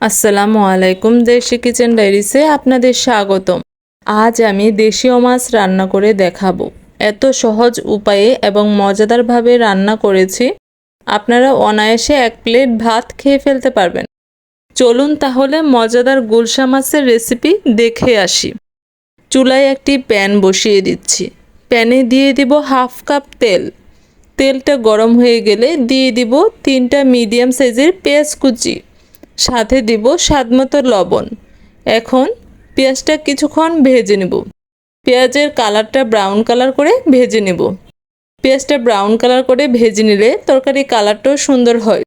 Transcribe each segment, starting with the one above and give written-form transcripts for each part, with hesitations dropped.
আসসালামু আলাইকুম। দেশি কিচেন ডায়েরিসে আপনাদের স্বাগতম। আজ আমি দেশীয় মাছ রান্না করে দেখাবো। এত সহজ উপায়ে এবং মজাদারভাবে রান্না করেছি, আপনারা অনায়াসে এক প্লেট ভাত খেয়ে ফেলতে পারবেন। চলুন তাহলে মজাদার গুলশা মাছের রেসিপি দেখে আসি। চুলায় একটি প্যান বসিয়ে দিচ্ছি। প্যানে দিয়ে দিব হাফ কাপ তেল। তেলটা গরম হয়ে গেলে দিয়ে দিব 3টা মিডিয়াম সাইজের পেঁয়াজ কুচি, সাথে দিব স্বাদমতো লবণ। এখন পেঁয়াজটা কিছুক্ষণ ভেজে নেব। পেঁয়াজের কালারটা ব্রাউন কালার করে ভেজে নেব। পেঁয়াজটা ব্রাউন কালার করে ভেজে নিলে তরকারি কালারটাও সুন্দর হয়।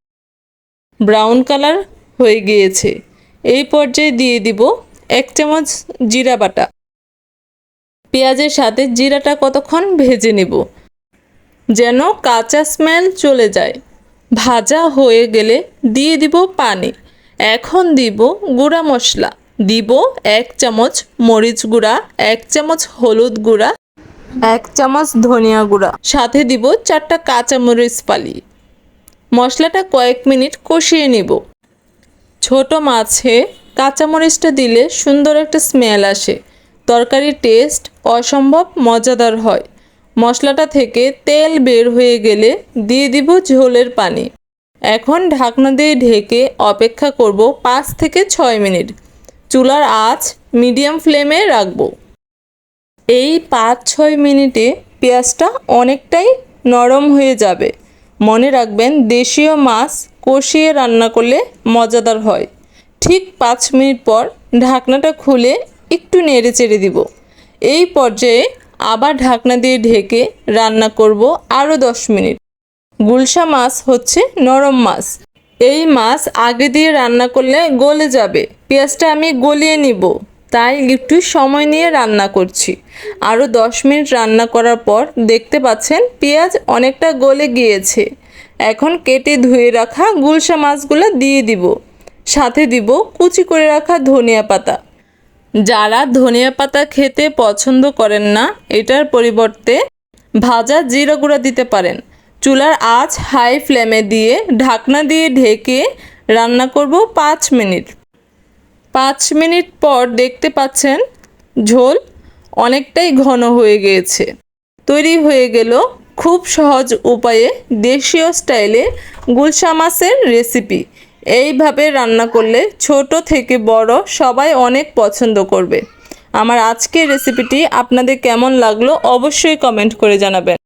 ব্রাউন কালার হয়ে গিয়েছে। এই পর্যায়ে দিয়ে দিব 1 চামচ জিরা বাটা। পেঁয়াজের সাথে জিরাটা কতক্ষণ ভেজে নেব যেন কাঁচা স্মেল চলে যায়। ভাজা হয়ে গেলে দিয়ে দিব পানি। এখন দিব গুঁড়া মশলা। দিব 1 চামচ মরিচ গুঁড়া, 1 চামচ হলুদ গুঁড়া, 1 চামচ ধনিয়া গুঁড়া, সাথে দিব 4টা কাঁচামরিচ ফালি। মশলাটা কয়েক মিনিট কষিয়ে নিব। ছোট মাছে কাঁচামরিচটা দিলে সুন্দর একটা স্মেল আসে। তরকারির টেস্ট অসম্ভব মজাদার হয়। মশলাটা থেকে তেল বের হয়ে গেলে দিয়ে দিব ঝোলের পানি। এখন ঢাকনা দিয়ে ঢেকে অপেক্ষা করব 5 থেকে 6 মিনিট। চুলার আঁচ মিডিয়াম ফ্লেমে রাখব। এই 5-6 মিনিটে পেঁয়াজটা অনেকটাই নরম হয়ে যাবে। মনে রাখবেন, দেশীয় মাছ কষিয়ে রান্না করলে মজাদার হয়। ঠিক 5 মিনিট পর ঢাকনাটা খুলে একটু নেড়ে চেড়ে দিব। এই পর্যায়ে আবার ঢাকনা দিয়ে ঢেকে রান্না করব আরও 10 মিনিট। গুলশা মাছ হচ্ছে নরম মাছ। এই মাছ আগে দিয়ে রান্না করলে গলে যাবে। পেঁয়াজটা আমি গলিয়ে নিব, তাই একটু সময় নিয়ে রান্না করছি। আরও 10 মিনিট রান্না করার পর দেখতে পাচ্ছেন পেঁয়াজ অনেকটা গলে গিয়েছে। এখন কেটে ধুয়ে রাখা গুলশা মাছগুলো দিয়ে দিব। সাথে দিব কুচি করে রাখা ধনিয়া পাতা। যারা ধনিয়া পাতা খেতে পছন্দ করেন না, এটার পরিবর্তে ভাজা জিরা গুঁড়া দিতে পারেন। চুলার আঁচ হাই ফ্লেমে দিয়ে ঢাকনা দিয়ে ঢেকে রান্না করব 5 মিনিট। 5 মিনিট পর দেখতে পাচ্ছেন ঝোল অনেকটাই ঘন হয়ে গিয়েছে। তৈরি হয়ে গেল খুব সহজ উপায়ে দেশীয় স্টাইলে গুলশা মাছের রেসিপি। এইভাবে রান্না করলে ছোট থেকে বড় সবাই অনেক পছন্দ করবে। আমার আজকের রেসিপিটি আপনাদের কেমন লাগলো অবশ্যই কমেন্ট করে জানাবেন।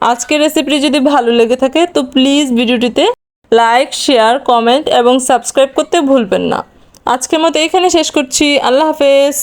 আজকের রেসিপিটি যদি ভালো লেগে থাকে তো প্লিজ ভিডিওটিতে লাইক, শেয়ার, কমেন্ট এবং সাবস্ক্রাইব করতে ভুলবেন না। আজকের মতো এখানে শেষ করছি। আল্লাহ হাফেজ।